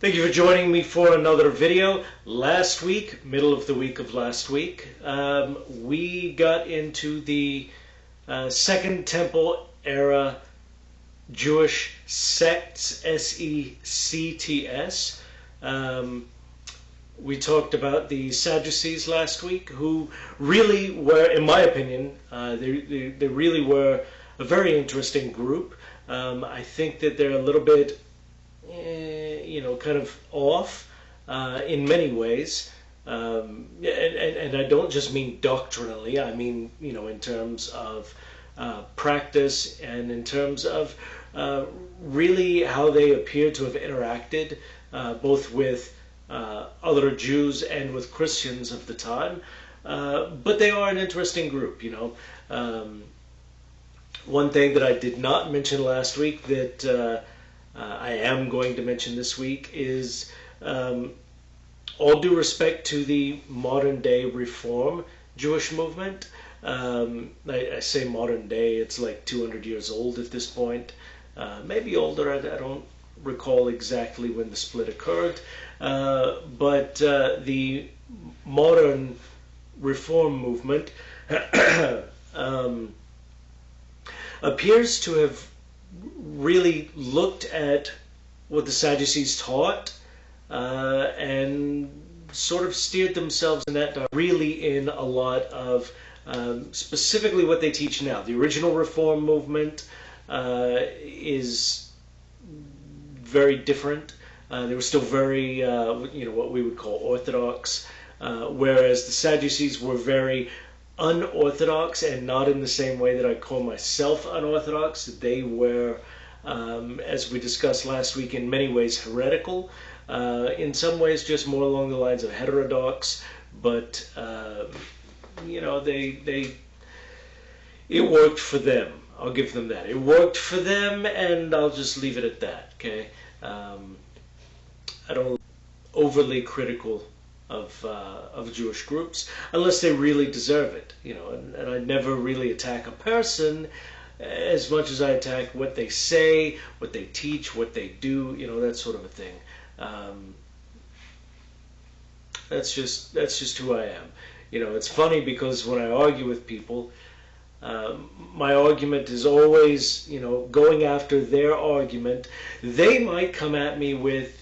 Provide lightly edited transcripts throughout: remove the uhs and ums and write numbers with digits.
Thank you for joining me for another video. Last week, middle of the week of last week, we got into the Second Temple era Jewish sects, S-E-C-T-S. We talked about the Sadducees last week, who really were, in my opinion, they really were a very interesting group. I think that they're a little bit kind of off in many ways, and I don't just mean doctrinally. I mean, in terms of practice and in terms of really how they appear to have interacted both with other Jews and with Christians of the time. But they are an interesting group, One thing that I did not mention last week that I am going to mention this week is, all due respect to the modern day Reform Jewish movement. I say modern day, it's like 200 years old at this point, maybe older. I don't recall exactly when the split occurred, but the modern Reform movement appears to have really looked at what the Sadducees taught and sort of steered themselves in that direction, really in a lot of specifically what they teach now. The original Reform movement is very different. They were still very, what we would call orthodox, whereas the Sadducees were very unorthodox, and not in the same way that I call myself unorthodox. They were, as we discussed last week, in many ways heretical, in some ways just more along the lines of heterodox, but it worked for them. I'll give them that. It worked for them, and I'll just leave it at that, okay? I don't overly critical of Jewish groups unless they really deserve it, and I never really attack a person as much as I attack what they say, what they teach, what they do, that sort of a thing. That's just who I am. It's funny because when I argue with people, my argument is always, going after their argument. They might come at me with,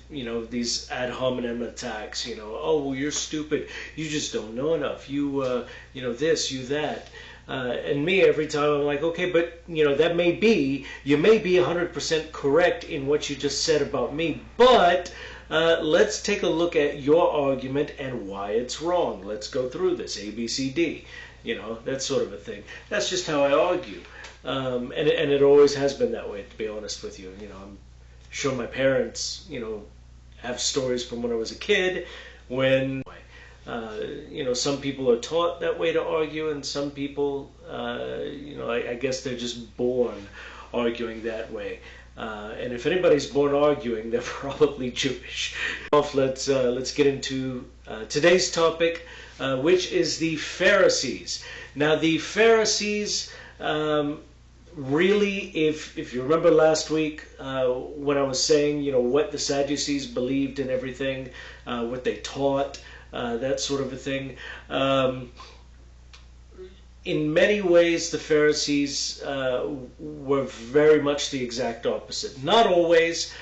these ad hominem attacks, oh, well, you're stupid, you just don't know enough, you this, you that. And me, every time I'm like, okay, but, that may be, you may be 100% correct in what you just said about me, but let's take a look at your argument and why it's wrong. Let's go through this, A, B, C, D. That sort of a thing. That's just how I argue. And it always has been that way, to be honest with you. I'm sure my parents, have stories from when I was a kid when, some people are taught that way to argue, and some people, I guess they're just born arguing that way. And if anybody's born arguing, they're probably Jewish. Let's get into today's topic, which is the Pharisees. Now, the Pharisees, really, if you remember last week when I was saying, what the Sadducees believed and everything, what they taught, that sort of a thing. In many ways, the Pharisees were very much the exact opposite. Not always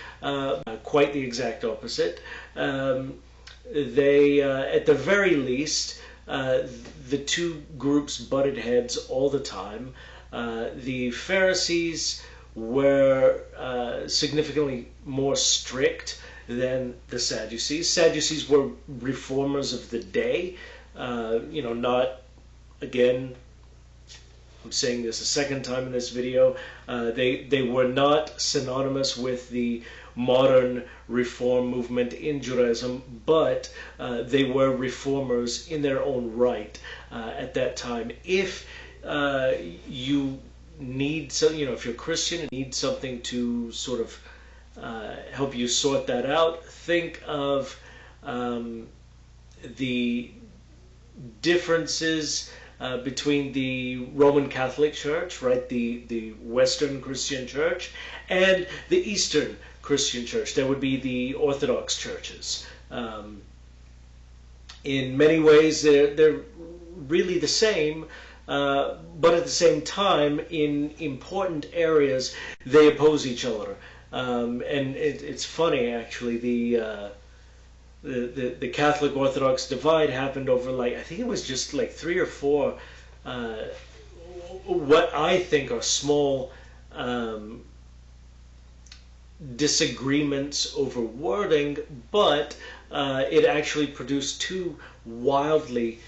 quite the exact opposite. They, at the very least, the two groups butted heads all the time. The Pharisees were significantly more strict than the Sadducees. Sadducees were reformers of the day. Not, again, I'm saying this a second time in this video, they were not synonymous with the modern Reform movement in Judaism, but they were reformers in their own right at that time. If you need some, if you're Christian and need something to sort of help you sort that out, think of the differences between the Roman Catholic Church, right, the Western Christian Church, and the Eastern Christian church. There would be the Orthodox churches. In many ways, they're really the same, but at the same time, in important areas, they oppose each other. And it's funny, actually. The Catholic Orthodox divide happened over, like, I think it was just like 3 or 4 what I think are small disagreements over wording, but it actually produced 2 wildly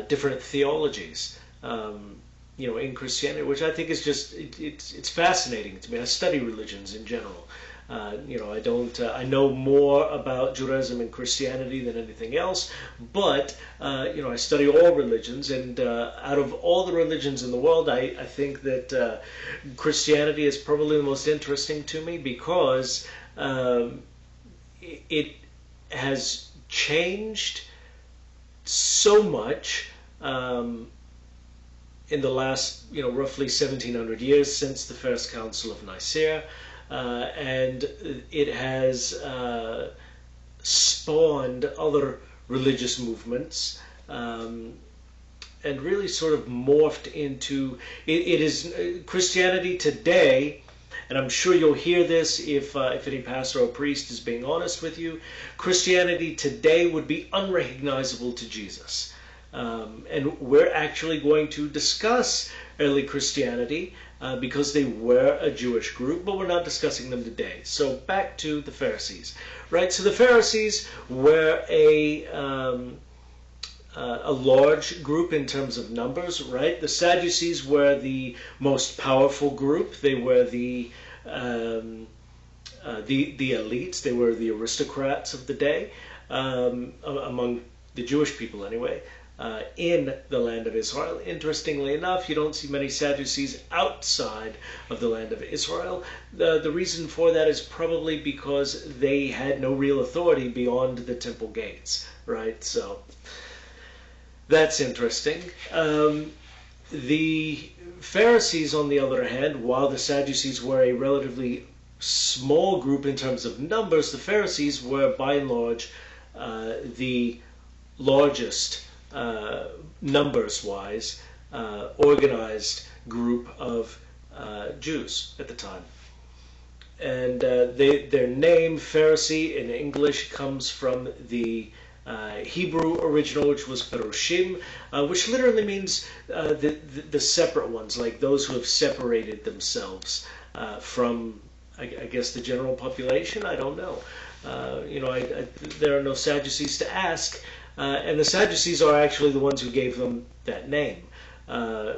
different theologies, in Christianity, which I think is just it's fascinating to me. I study religions in general. I know more about Judaism and Christianity than anything else, but I study all religions, and out of all the religions in the world, I think that Christianity is probably the most interesting to me, because it has changed so much in the last, roughly 1700 years since the First Council of Nicaea. And it has spawned other religious movements, and really sort of morphed into it is Christianity today. And I'm sure you'll hear this if any pastor or priest is being honest with you. Christianity today would be unrecognizable to Jesus. And we're actually going to discuss early Christianity because they were a Jewish group, but we're not discussing them today. So back to the Pharisees, right? So the Pharisees were a large group in terms of numbers, right? The Sadducees were the most powerful group. They were the elites. They were the aristocrats of the day, among the Jewish people anyway. In the land of Israel. Interestingly enough, you don't see many Sadducees outside of the land of Israel. The reason for that is probably because they had no real authority beyond the temple gates, right? So that's interesting. The Pharisees, on the other hand, while the Sadducees were a relatively small group in terms of numbers, the Pharisees were by and large the largest numbers-wise, organized group of Jews at the time. And their name, Pharisee, in English, comes from the Hebrew original, which was Perushim, which literally means the separate ones, like those who have separated themselves from, I guess, the general population. I don't know. There are no Sadducees to ask. And the Sadducees are actually the ones who gave them that name.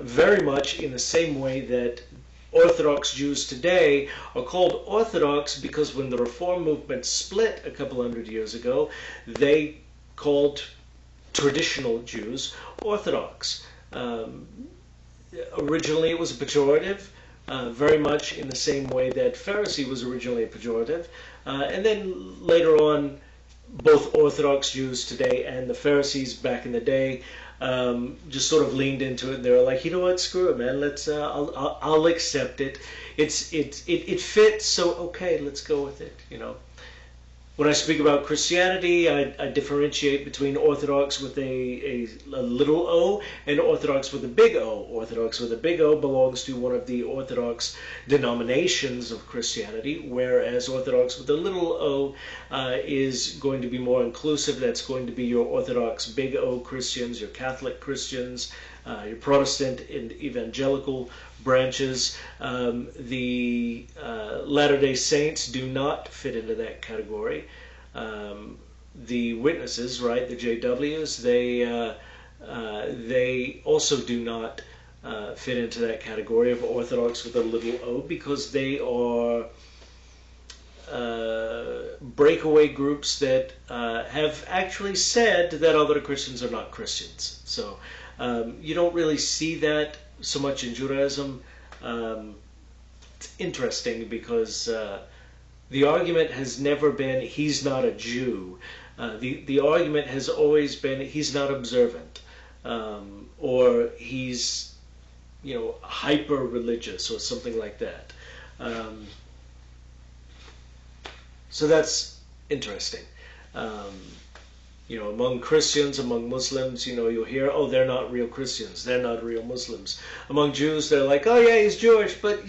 Very much in the same way that Orthodox Jews today are called Orthodox because when the Reform movement split a couple hundred years ago, they called traditional Jews Orthodox. Originally it was a pejorative, very much in the same way that Pharisee was originally a pejorative. And then later on, both Orthodox Jews today and the Pharisees back in the day just sort of leaned into it. And they were like, you know what, screw it, man. Let's I'll accept it. It fits, so okay, let's go with it. When I speak about Christianity, I differentiate between Orthodox with a little o and Orthodox with a big O. Orthodox with a big O belongs to one of the Orthodox denominations of Christianity, whereas Orthodox with a little o is going to be more inclusive. That's going to be your Orthodox big O Christians, your Catholic Christians, your Protestant and evangelical branches. The Latter-day Saints do not fit into that category. The Witnesses, right, the JWs, they also do not fit into that category of Orthodox with a little o, because they are breakaway groups that have actually said that other Christians are not Christians. So you don't really see that so much in Judaism. It's interesting because the argument has never been he's not a Jew. The argument has always been he's not observant, or he's you know, hyper religious or something like that. So that's interesting. Um, among Christians, among Muslims, you'll hear, oh, they're not real Christians, they're not real Muslims. Among Jews, they're like, oh yeah, he's Jewish, but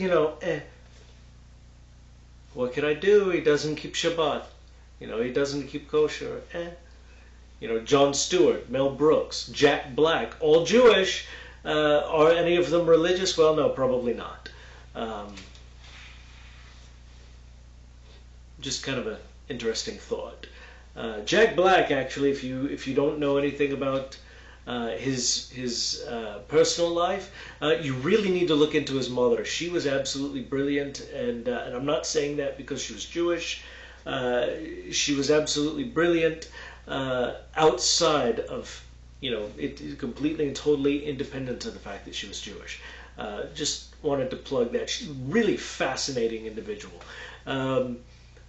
what can I do? He doesn't keep Shabbat. He doesn't keep kosher. Jon Stewart, Mel Brooks, Jack Black, all Jewish. Are any of them religious? Well, no, probably not. Just kind of an interesting thought. Jack Black, actually, if you don't know anything about his personal life, you really need to look into his mother. She was absolutely brilliant, and I'm not saying that because she was Jewish. She was absolutely brilliant outside of, it completely and totally independent of the fact that she was Jewish. Just wanted to plug that. She's a really fascinating individual.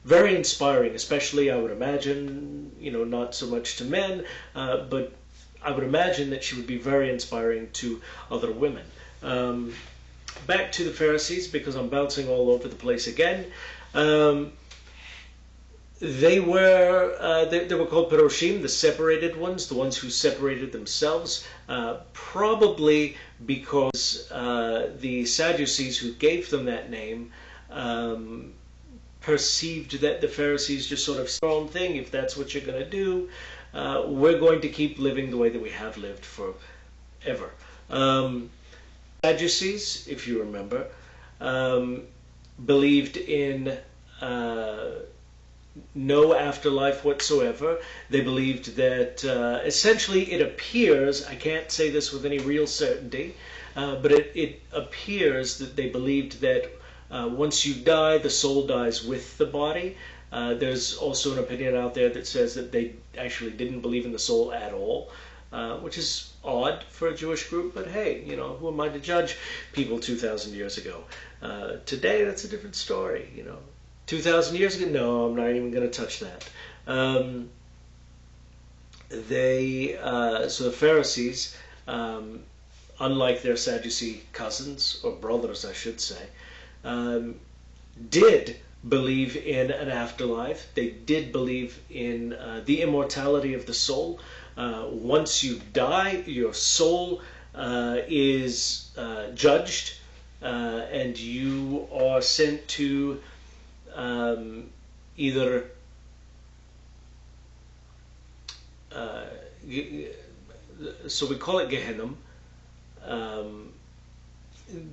Very inspiring, especially, I would imagine, not so much to men, but I would imagine that she would be very inspiring to other women. Back to the Pharisees, because I'm bouncing all over the place again. They were called Peroshim, the separated ones, the ones who separated themselves, probably because the Sadducees who gave them that name perceived that the Pharisees just sort of said their own thing. If that's what you're going to do, we're going to keep living the way that we have lived forever. Sadducees, if you remember, believed in no afterlife whatsoever. They believed that essentially it appears, I can't say this with any real certainty, but it appears that they believed that once you die, the soul dies with the body. There's also an opinion out there that says that they actually didn't believe in the soul at all, which is odd for a Jewish group, but hey, who am I to judge people 2,000 years ago? Today, that's a different story, 2,000 years ago? No, I'm not even going to touch that. So the Pharisees, unlike their Sadducee cousins, or brothers I should say, did believe in an afterlife. They did believe in the immortality of the soul. Once you die, your soul is judged, and you are sent to either so we call it Gehenna.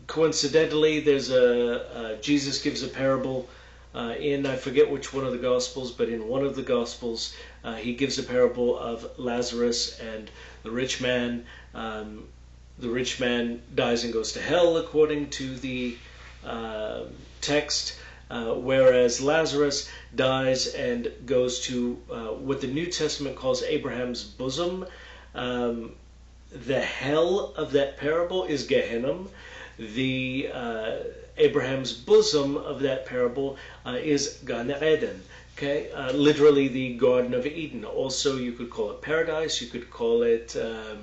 Coincidentally, there's Jesus gives a parable in, I forget which one of the Gospels, but in one of the Gospels he gives a parable of Lazarus and the rich man. The rich man dies and goes to hell according to the text, whereas Lazarus dies and goes to what the New Testament calls Abraham's bosom. The hell of that parable is Gehenna. The Abraham's bosom of that parable is Gan Eden. Okay, literally the Garden of Eden. Also, you could call it paradise. You could call it, you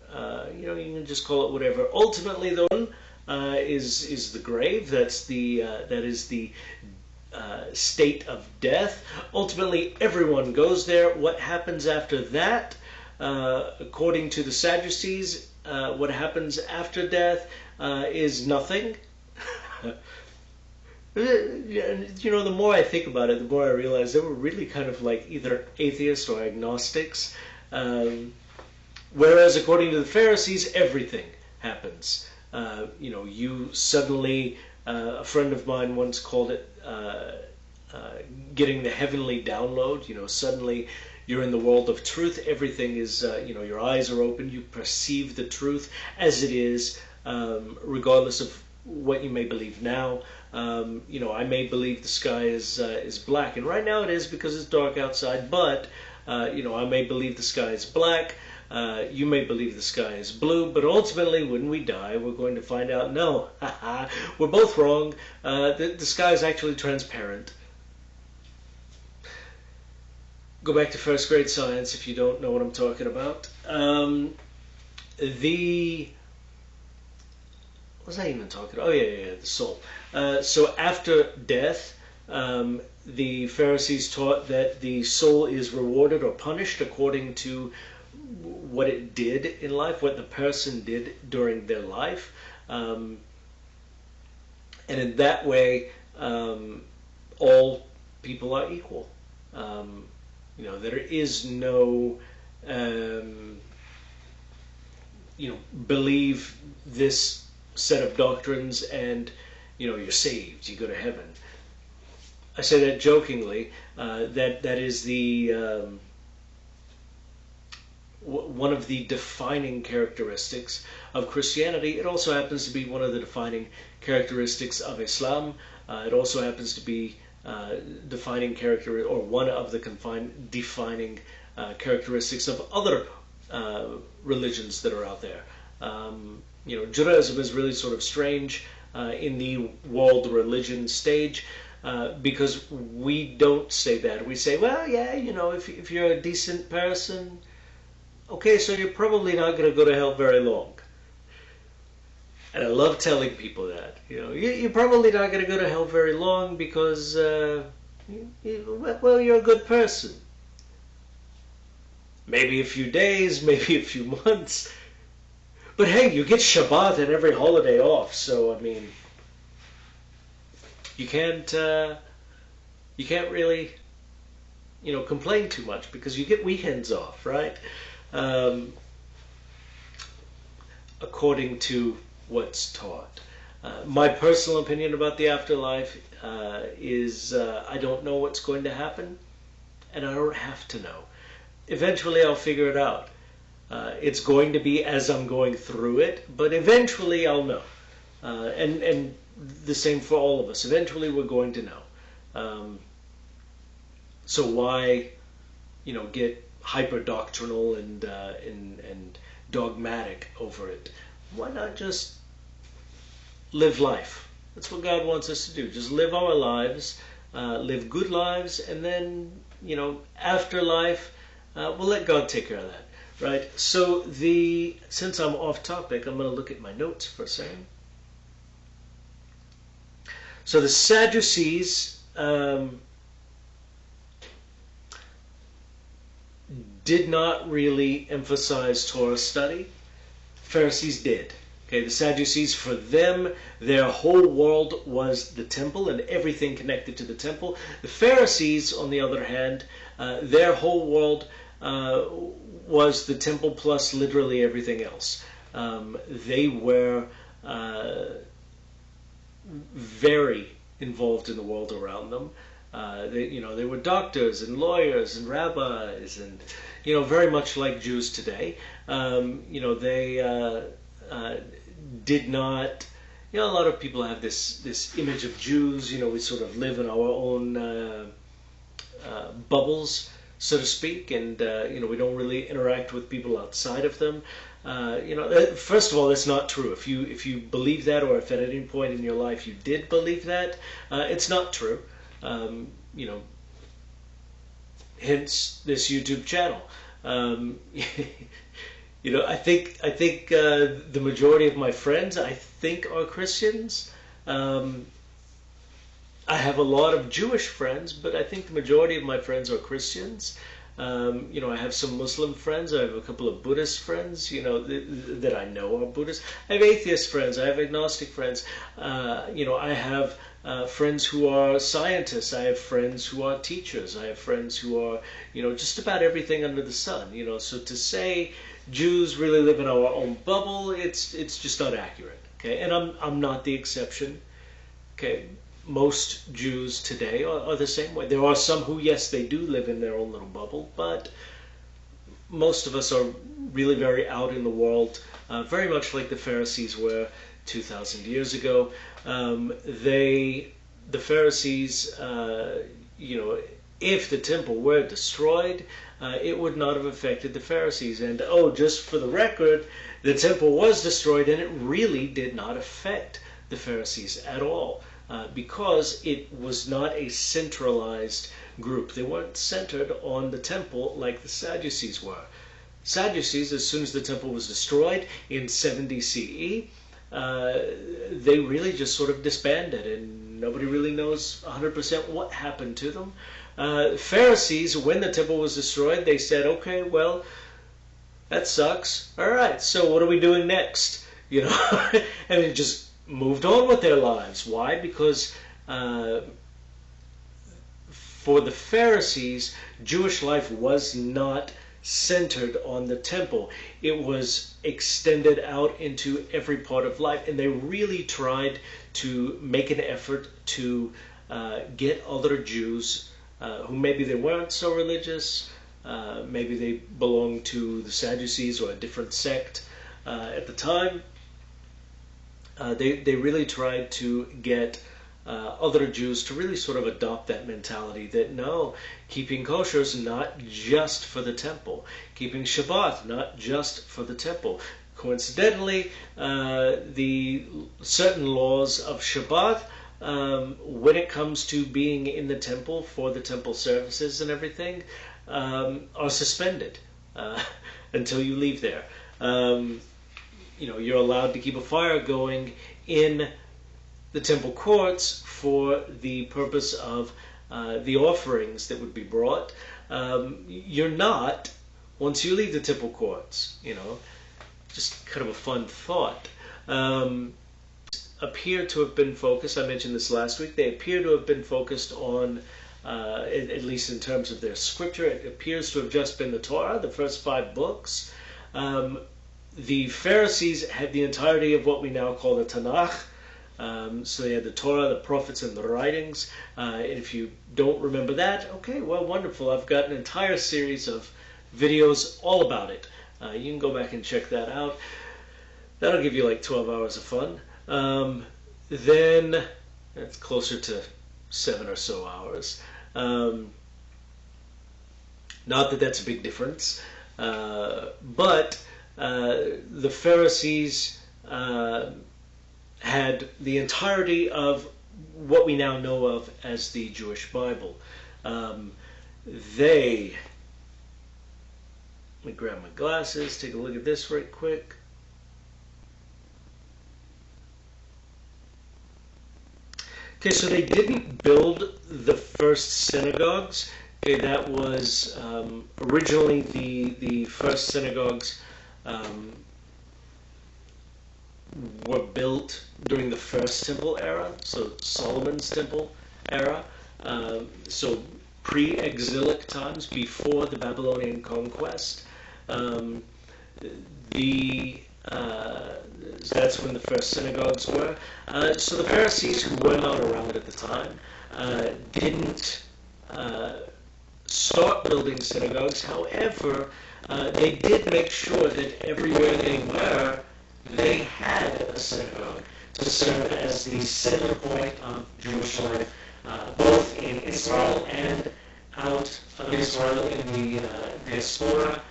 can just call it whatever. Ultimately, the one is the grave. That is the state of death. Ultimately, everyone goes there. What happens after that? According to the Sadducees, what happens after death is nothing. The more I think about it, the more I realize they were really kind of like either atheists or agnostics. Whereas according to the Pharisees, everything happens. You suddenly, a friend of mine once called it getting the heavenly download. Suddenly you're in the world of truth. Everything is, your eyes are open. You perceive the truth as it is, regardless of what you may believe now. I may believe the sky is black, and right now it is because it's dark outside. But I may believe the sky is black. You may believe the sky is blue, but ultimately, when we die, we're going to find out, no, we're both wrong. The sky is actually transparent. Go back to first grade science if you don't know what I'm talking about. What was I even talking about? Oh, yeah, the soul. So after death, The Pharisees taught that the soul is rewarded or punished according to what it did in life, what the person did during their life. And in that way, all people are equal. There is no, believe this set of doctrines and, you're saved, you go to heaven. I say that jokingly. That is the one of the defining characteristics of Christianity. It also happens to be one of the defining characteristics of Islam. It also happens to be defining character, or one of the defining characteristics of other religions that are out there. Judaism is really sort of strange in the world religion stage. Because we don't say that. We say, well, yeah, if you're a decent person, okay, so you're probably not going to go to hell very long. And I love telling people that. You're probably not going to go to hell very long because, well, you're a good person. Maybe a few days, maybe a few months. But hey, you get Shabbat and every holiday off, so, I mean, you can't really, complain too much because you get weekends off, right? According to what's taught. My personal opinion about the afterlife is I don't know what's going to happen, and I don't have to know. Eventually I'll figure it out. It's going to be as I'm going through it, but eventually I'll know. And the same for all of us. Eventually we're going to know. So why, get hyper doctrinal and dogmatic over it? Why not just live life? That's what God wants us to do. Just live our lives, live good lives, and then, after life, we'll let God take care of that, right? So since I'm off topic, I'm going to look at my notes for a second. So the Sadducees did not really emphasize Torah study. Pharisees did. Okay, the Sadducees, for them, their whole world was the temple and everything connected to the temple. The Pharisees, on the other hand, their whole world was the temple plus literally everything else. They were very involved in the world around them. They were doctors and lawyers and rabbis and, very much like Jews today. They did not, a lot of people have this image of Jews, we sort of live in our own bubbles, so to speak, and, we don't really interact with people outside of them. First of all, that's not true. If you believe that, or if at any point in your life you did believe that, it's not true. Hence this YouTube channel. I think the majority of my friends, I think, are Christians. I have a lot of Jewish friends, but I think the majority of my friends are Christians. I have some Muslim friends. I have a couple of Buddhist friends, that I know are Buddhist. I have atheist friends. I have agnostic friends. I have friends who are scientists. I have friends who are teachers. I have friends who are, just about everything under the sun. So to say Jews really live in our own bubble, it's just not accurate. Okay, and I'm not the exception. Okay. Most Jews today are the same way. There are some who, yes, they do live in their own little bubble, but most of us are really very out in the world, very much like the Pharisees were 2,000 years ago. The Pharisees, if the temple were destroyed, it would not have affected the Pharisees. And just for the record, the temple was destroyed, and it really did not affect the Pharisees at all. Because it was not a centralized group. They weren't centered on the temple like the Sadducees were. Sadducees, as soon as the temple was destroyed in 70 CE, they really just sort of disbanded and Nobody really knows 100% what happened to them. Pharisees, when the temple was destroyed, they said, okay, well, that sucks. All right, so what are we doing next? You know, and they just moved on with their lives. Why? Because for the Pharisees, Jewish life was not centered on the temple. It was extended out into every part of life, and they really tried to make an effort to get other Jews who maybe they weren't so religious, maybe they belonged to the Sadducees or a different sect at the time. They really tried to get other Jews to really sort of adopt that mentality that no, keeping kosher is not just for the temple. Keeping Shabbat, not just for the temple. Coincidentally, the certain laws of Shabbat, when it comes to being in the temple for the temple services and everything, are suspended until you leave there. You know, you're allowed to keep a fire going in the temple courts for the purpose of the offerings that would be brought. You're not once you leave the temple courts. You know, just kind of a fun thought. Appear to have been focused. I mentioned this last week. They appear to have been focused on, at least in terms of their scripture, it appears to have just been the Torah, the first 5 books. The Pharisees had the entirety of what we now call the Tanakh. So they had the Torah, the prophets, and the writings. If you don't remember that, okay, well, wonderful. I've got an entire series of videos all about it. You can go back and check that out. That'll give you like 12 hours of fun. Then it's closer to 7 or so hours. Not that that's a big difference, but the Pharisees had the entirety of what we now know of as the Jewish Bible. Let me grab my glasses, take a look at this right quick. Okay, so they didn't build the first synagogues. Okay, that was originally the first synagogues were built during the first temple era, so Solomon's temple era, so pre-exilic times, before the Babylonian conquest. That's when the first synagogues were. So the Pharisees, who were not around at the time, didn't start building synagogues. However, they did make sure that everywhere they were, they had a synagogue to serve as the center point of Jewish life, both in Israel and out of Israel in the diaspora.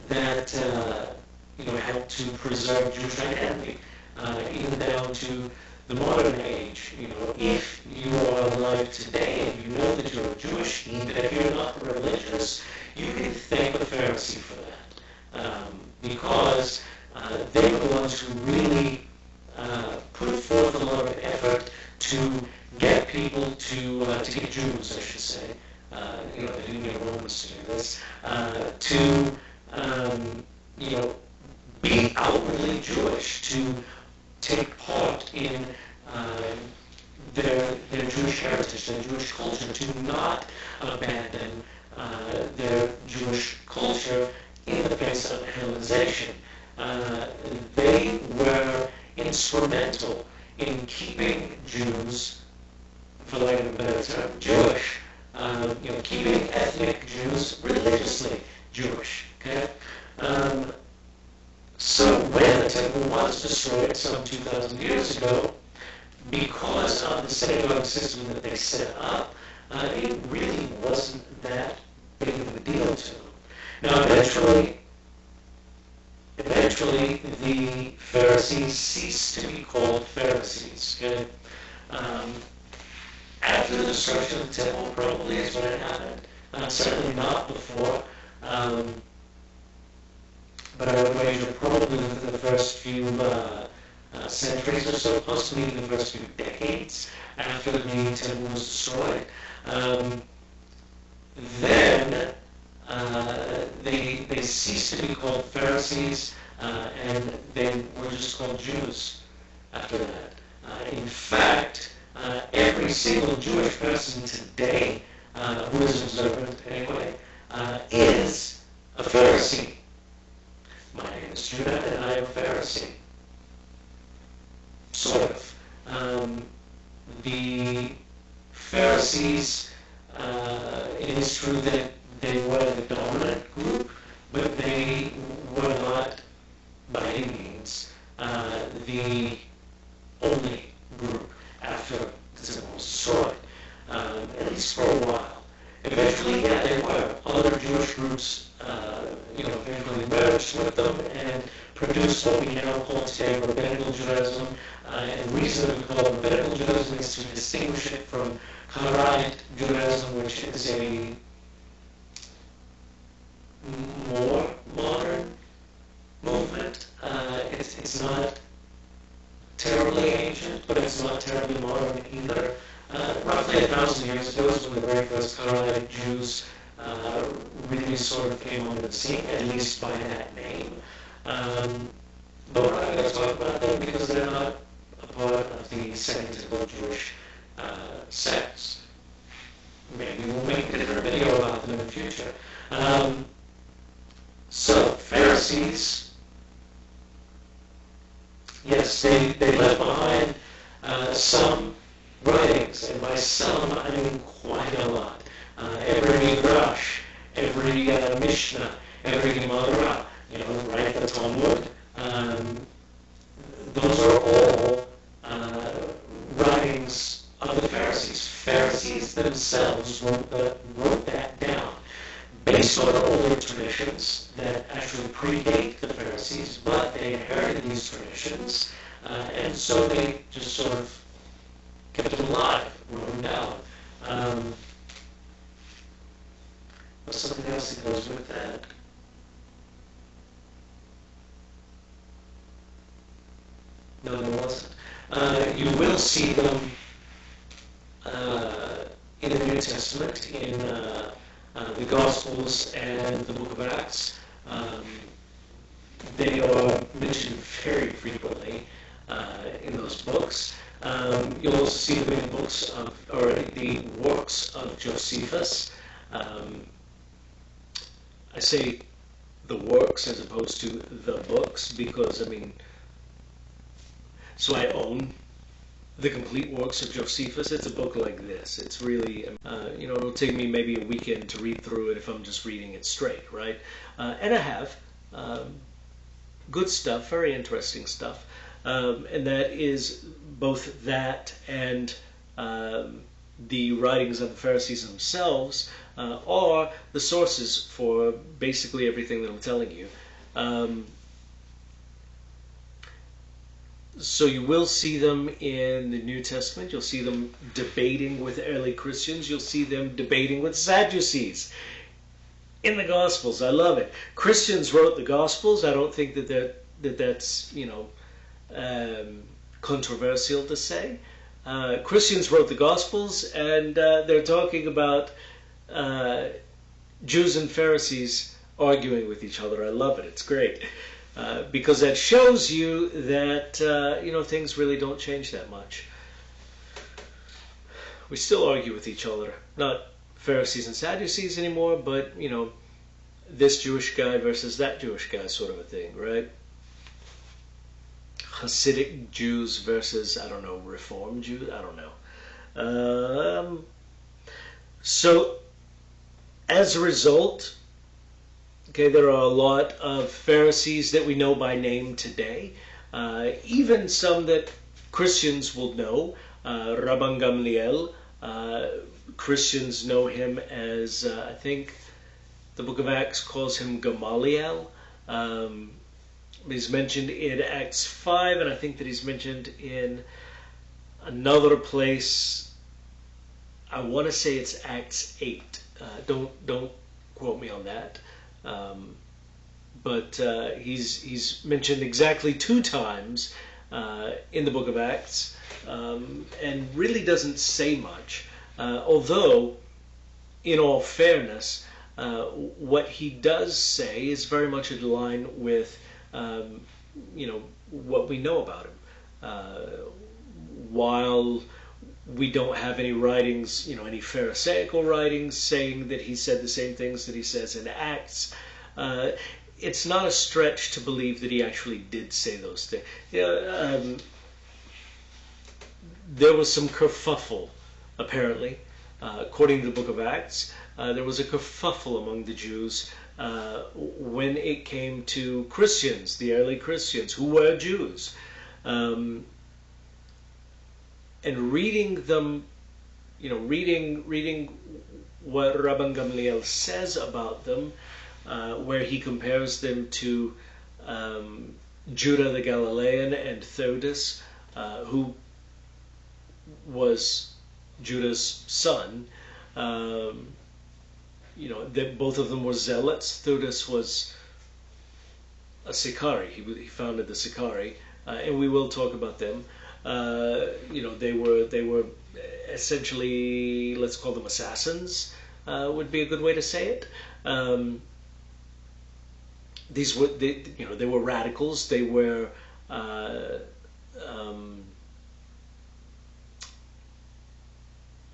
That helped to preserve Jewish identity, even down to the modern age. If you are alive today and you know that you're Jewish, even if you're not religious, you can thank the Pharisee for that. Because they were the ones who really put forth a lot of effort to get people to get Jews, I should say. They didn't get Romans to do this. To be outwardly Jewish, to take part in their Jewish heritage, their Jewish culture, to not abandon their Jewish culture in the face of Hellenization. They were instrumental in keeping Jews, for lack of a better term, Jewish. Keeping ethnic Jews religiously Jewish. Okay. So when the temple was destroyed some 2,000 years ago, because of the synagogue system that they set up, it really wasn't that big of a deal to them. Now, eventually, the Pharisees ceased to be called Pharisees. Okay? After the destruction of the temple, probably is when it happened. Certainly not before. But I would wager probably within the first few centuries or so, possibly in the first few decades after the temple was destroyed. Then they ceased to be called Pharisees, and they were just called Jews after that. In fact, every single Jewish person today, who is observant anyway, is a Pharisee. My name is Judah, and I am a Pharisee. Sort of. The Pharisees, it is true that they were the dominant group, but they were not by any means the only group after the temple was destroyed, at least for a while. Eventually, yeah, there were other Jewish groups, eventually merged with them and produced what we now call today rabbinical Judaism. And the reason that we call it rabbinical Judaism is to distinguish it from Karaite Judaism, which is a more modern movement. It's not terribly ancient, but it's not terribly modern either. Roughly 1,000 years ago is when the very first Karaite Jews really sort of came onto the scene, at least by that name. But we're not going to talk about them because they're not a part of the second typical Jewish sects. Maybe we'll make a different video about them in the future. So, Pharisees, yes, they left behind some writings, and by some I mean quite a lot. Every Midrash, every Mishnah, every Gemara, right, the Talmud, those are all writings of the Pharisees. Pharisees themselves wrote that down based on older traditions that actually predate the Pharisees, but they inherited these traditions, and so they just sort of kept them alive, wrote them down. There's something else that goes with that. No, there wasn't. You will see them in the New Testament, in the Gospels and the Book of Acts. They are mentioned very frequently in those books. You'll also see them in the works of Josephus. I say the works as opposed to the books because, so I own the complete works of Josephus. It's a book like this. It's really, it'll take me maybe a weekend to read through it if I'm just reading it straight, right? And I have good stuff, very interesting stuff. And that is both that and the writings of the Pharisees themselves are the sources for basically everything that I'm telling you. So you will see them in the New Testament. You'll see them debating with early Christians. You'll see them debating with Sadducees. In the Gospels, I love it. Christians wrote the Gospels. I don't think that's controversial to say. Christians wrote the Gospels, and they're talking about Jews and Pharisees arguing with each other. I love it. It's great. Because that shows you that, things really don't change that much. We still argue with each other. Not Pharisees and Sadducees anymore, but, this Jewish guy versus that Jewish guy sort of a thing, right? Hasidic Jews versus, Reform Jews? I don't know. So, as a result, okay, there are a lot of Pharisees that we know by name today, even some that Christians will know. Rabban Gamliel, Christians know him as, I think the Book of Acts calls him Gamaliel. He's mentioned in Acts 5, and I think that he's mentioned in another place. I want to say it's Acts 8. Don't quote me on that. But he's mentioned exactly 2 times in the book of Acts, and really doesn't say much. Although, in all fairness, what he does say is very much in line with, what we know about him. While we don't have any writings, any Pharisaical writings saying that he said the same things that he says in Acts, it's not a stretch to believe that he actually did say those things. There was some kerfuffle, apparently, according to the book of Acts. There was a kerfuffle among the Jews when it came to Christians, the early Christians, who were Jews. And reading them, reading what Rabban Gamliel says about them, where he compares them to Judah the Galilean and Theudas, who was Judah's son. Both of them were zealots. Theudas was a Sicarii. He founded the Sicarii, and we will talk about them. They were essentially, let's call them assassins, would be a good way to say it. They were radicals. They were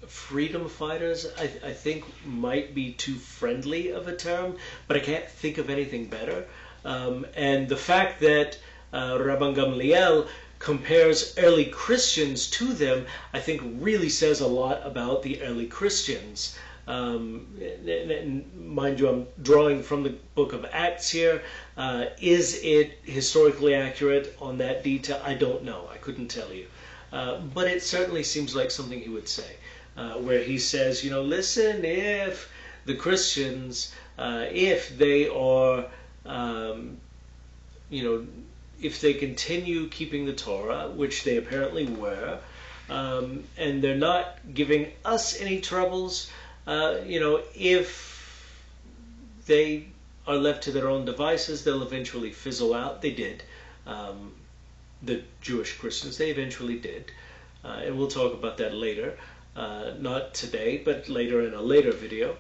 freedom fighters. I think might be too friendly of a term, but I can't think of anything better. And the fact that Rabban Gamliel compares early Christians to them, I think really says a lot about the early Christians. And mind you, I'm drawing from the book of Acts here. Is it historically accurate on that detail? I don't know. I couldn't tell you. But it certainly seems like something he would say, where he says, listen, if the Christians, if they are, if they continue keeping the Torah, which they apparently were, and they're not giving us any troubles, if they are left to their own devices, they'll eventually fizzle out. They did. The Jewish Christians, they eventually did. And we'll talk about that later. Not today, but later in a later video.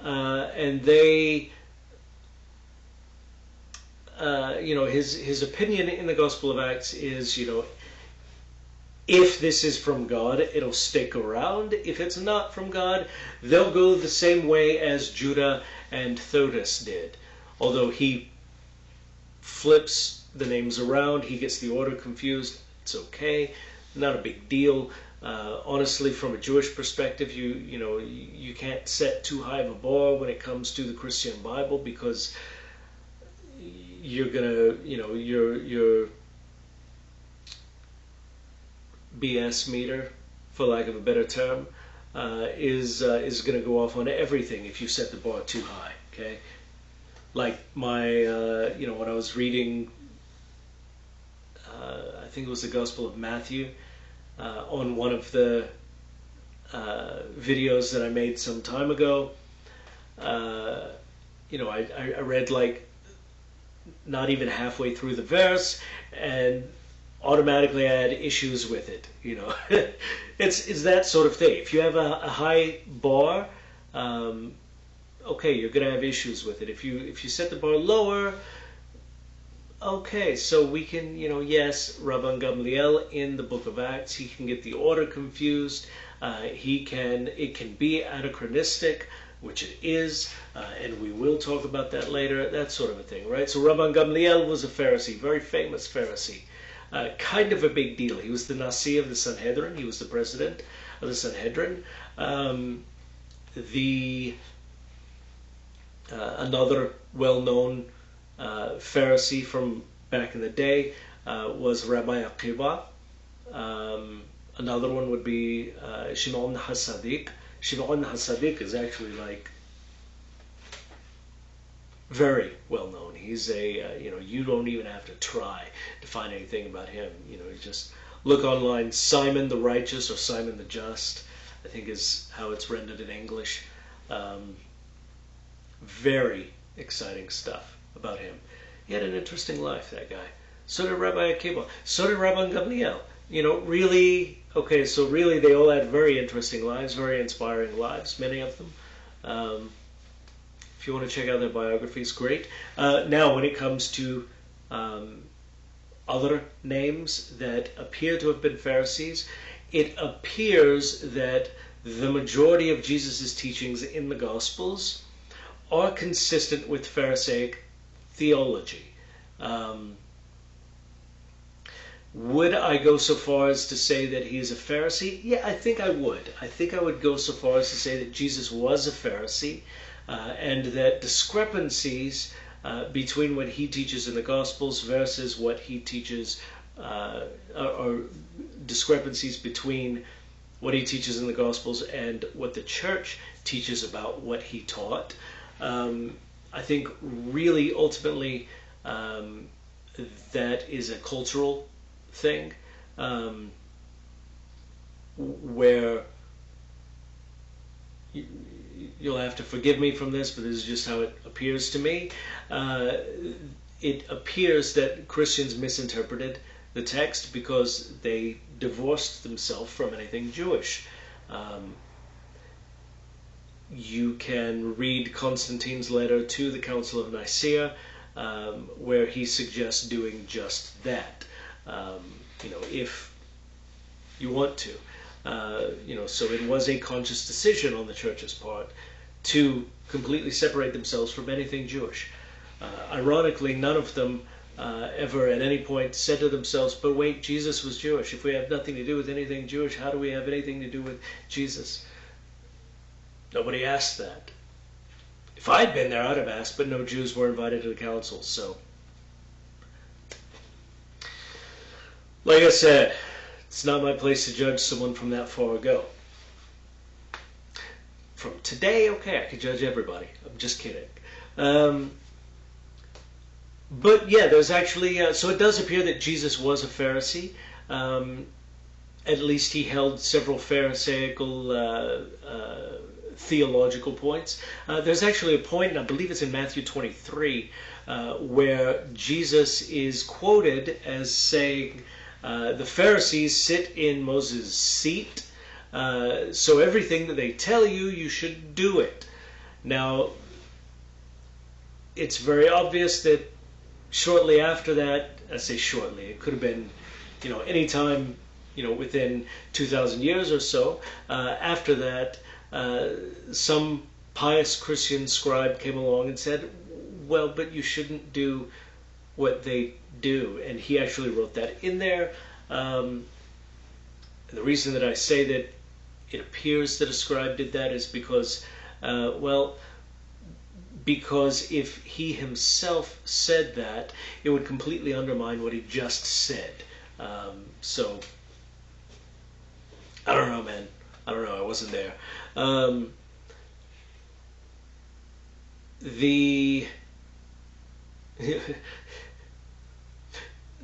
And they... his opinion in the Gospel of Acts is, if this is from God, it'll stick around. If it's not from God, they'll go the same way as Judah and Theudas did. Although he flips the names around, he gets the order confused. It's okay, not a big deal. Honestly, from a Jewish perspective, you can't set too high of a bar when it comes to the Christian Bible, because you're gonna, your BS meter, for lack of a better term, is gonna go off on everything if you set the bar too high. Okay, like my, when I was reading, I think it was the Gospel of Matthew, on one of the videos that I made some time ago. I read like not even halfway through the verse, and automatically I had issues with it. It's that sort of thing. If you have a high bar, okay, you're gonna have issues with it. If you set the bar lower, okay, so we can, yes, Rabban Gamliel in the book of Acts, he can get the order confused. It can be anachronistic, which it is, and we will talk about that later, that sort of a thing, right? So Rabban Gamliel was a Pharisee, very famous Pharisee, kind of a big deal. He was the Nasi of the Sanhedrin, he was the president of the Sanhedrin. Another well-known Pharisee from back in the day was Rabbi Akiva. Another one would be Shimon HaSadiq. Shimon HaSadiq is actually like very well known. He's a you don't even have to try to find anything about him. You just look online. Simon the Righteous or Simon the Just, I think is how it's rendered in English. Very exciting stuff about him. He had an interesting life, that guy. So did Rabbi Akiva. So did Rabbi Gamliel. Really, okay, so really they all had very interesting lives, very inspiring lives, many of them. If you want to check out their biographies, great. Now, when it comes to other names that appear to have been Pharisees, it appears that the majority of Jesus' teachings in the Gospels are consistent with Pharisaic theology. Would I go so far as to say that he is a Pharisee? Yeah, I think I would. I think I would go so far as to say that Jesus was a Pharisee, and that discrepancies between what he teaches in the Gospels versus what he teaches, or discrepancies between what he teaches in the Gospels and what the church teaches about what he taught. I think really ultimately that is a cultural thing, where you'll have to forgive me from this, but this is just how it appears to me. It appears that Christians misinterpreted the text because they divorced themselves from anything Jewish. You can read Constantine's letter to the Council of Nicaea, where he suggests doing just that. If you want to. So it was a conscious decision on the church's part to completely separate themselves from anything Jewish. Ironically, none of them ever at any point said to themselves, but wait, Jesus was Jewish. If we have nothing to do with anything Jewish, how do we have anything to do with Jesus? Nobody asked that. If I'd been there, I'd have asked, but no Jews were invited to the council, so. Like I said, it's not my place to judge someone from that far ago. From today, okay, I could judge everybody. I'm just kidding. But yeah, there's actually, so it does appear that Jesus was a Pharisee. At least he held several Pharisaical theological points. There's actually a point, and I believe it's in Matthew 23, where Jesus is quoted as saying, the Pharisees sit in Moses' seat, so everything that they tell you, you should do it. Now, it's very obvious that shortly after that, I say shortly, it could have been, any time, within 2,000 years or so, after that, some pious Christian scribe came along and said, well, but you shouldn't do what they do. And he actually wrote that in there. The reason that I say that it appears that a scribe did that is because, because if he himself said that, it would completely undermine what he just said. So, I don't know, man. I don't know. I wasn't there.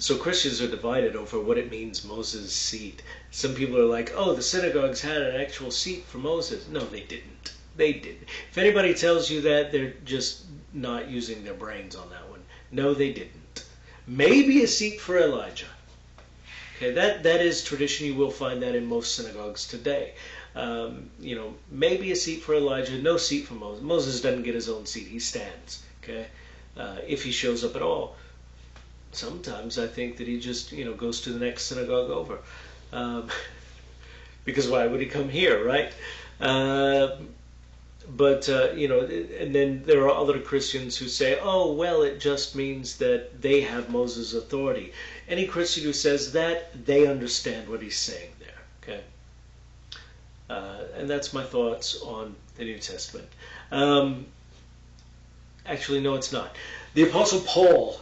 So Christians are divided over what it means, Moses' seat. Some people are like, oh, the synagogues had an actual seat for Moses. No, they didn't. They didn't. If anybody tells you that, they're just not using their brains on that one. No, they didn't. Maybe a seat for Elijah. Okay, that is tradition. You will find that in most synagogues today. Maybe a seat for Elijah, no seat for Moses. Moses doesn't get his own seat. He stands, okay, if he shows up at all. Sometimes I think that he just, goes to the next synagogue over. Because why would he come here, right? And then there are other Christians who say, oh, well, it just means that they have Moses' authority. Any Christian who says that, they understand what he's saying there, okay? And that's my thoughts on the New Testament. Actually, no, it's not. The Apostle Paul,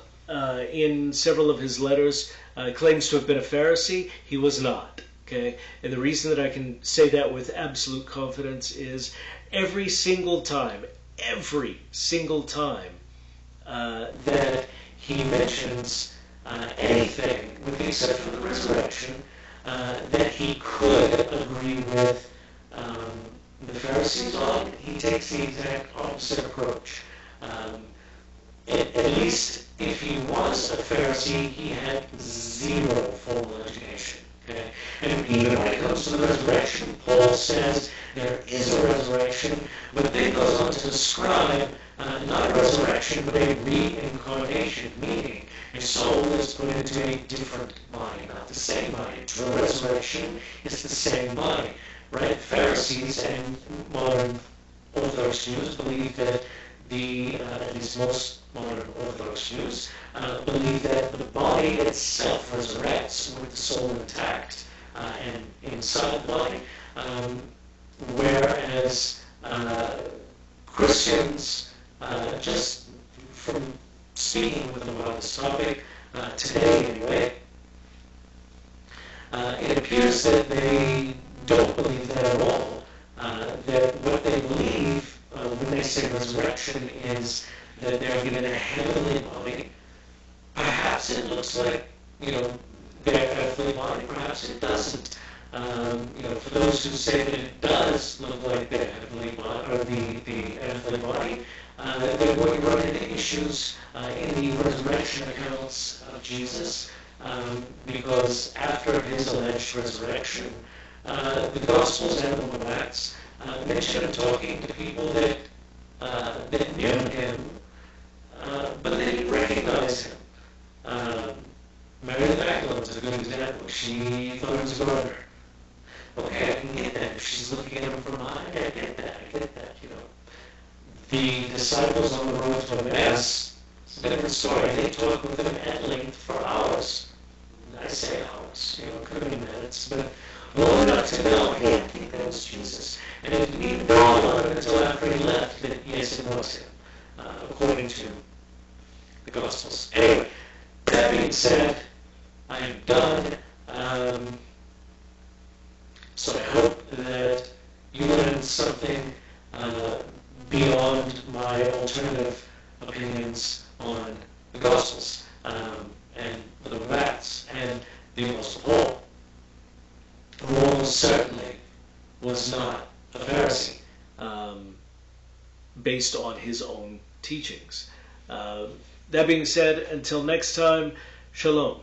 in several of his letters, claims to have been a Pharisee. He was not. Okay, and the reason that I can say that with absolute confidence is every single time that he mentions anything, with the exception of the resurrection, that he could agree with the Pharisees on, he takes the exact opposite approach. at least if he was a Pharisee, he had zero formal education. Okay? And even when it comes to the resurrection, Paul says there is a resurrection, but then goes on to describe not a resurrection, but a reincarnation, meaning your soul is put into a different body, not the same body. True resurrection is the same body, right? Pharisees and modern Orthodox Jews believe that at least most modern Orthodox Jews, believe that the body itself resurrects with the soul intact and inside the body, whereas Christians, just from speaking with them about this topic today anyway, it appears that they don't believe that at all. That what they believe when they say resurrection is that they're given a heavenly body. Perhaps it looks like, their earthly body. Perhaps it doesn't. For those who say that it does look like their heavenly body, or the earthly body, they're going to run into issues in the resurrection accounts of Jesus, because after his alleged resurrection, the Gospels and the book of Acts mention him talking to people that knew him, but they didn't recognize him. Mary Magdalene is a good example. She thought he was a gardener. Okay, I can get that. If she's looking at him from behind, I get that. The disciples on the road to Emmaus, it's a different story. They talked with him at length for hours. I say hours, it could have been minutes, but long enough to know, hey, I think that was Jesus. And it didn't even dawn on him until after he left that, yes, it was him, according to the Gospels. Anyway, that being said, I am done. So I hope that you learned something beyond my alternative opinions on the Gospels and the book of Acts and the Apostle Paul, who almost certainly was not a Pharisee based on his own teachings. That being said, until next time, shalom.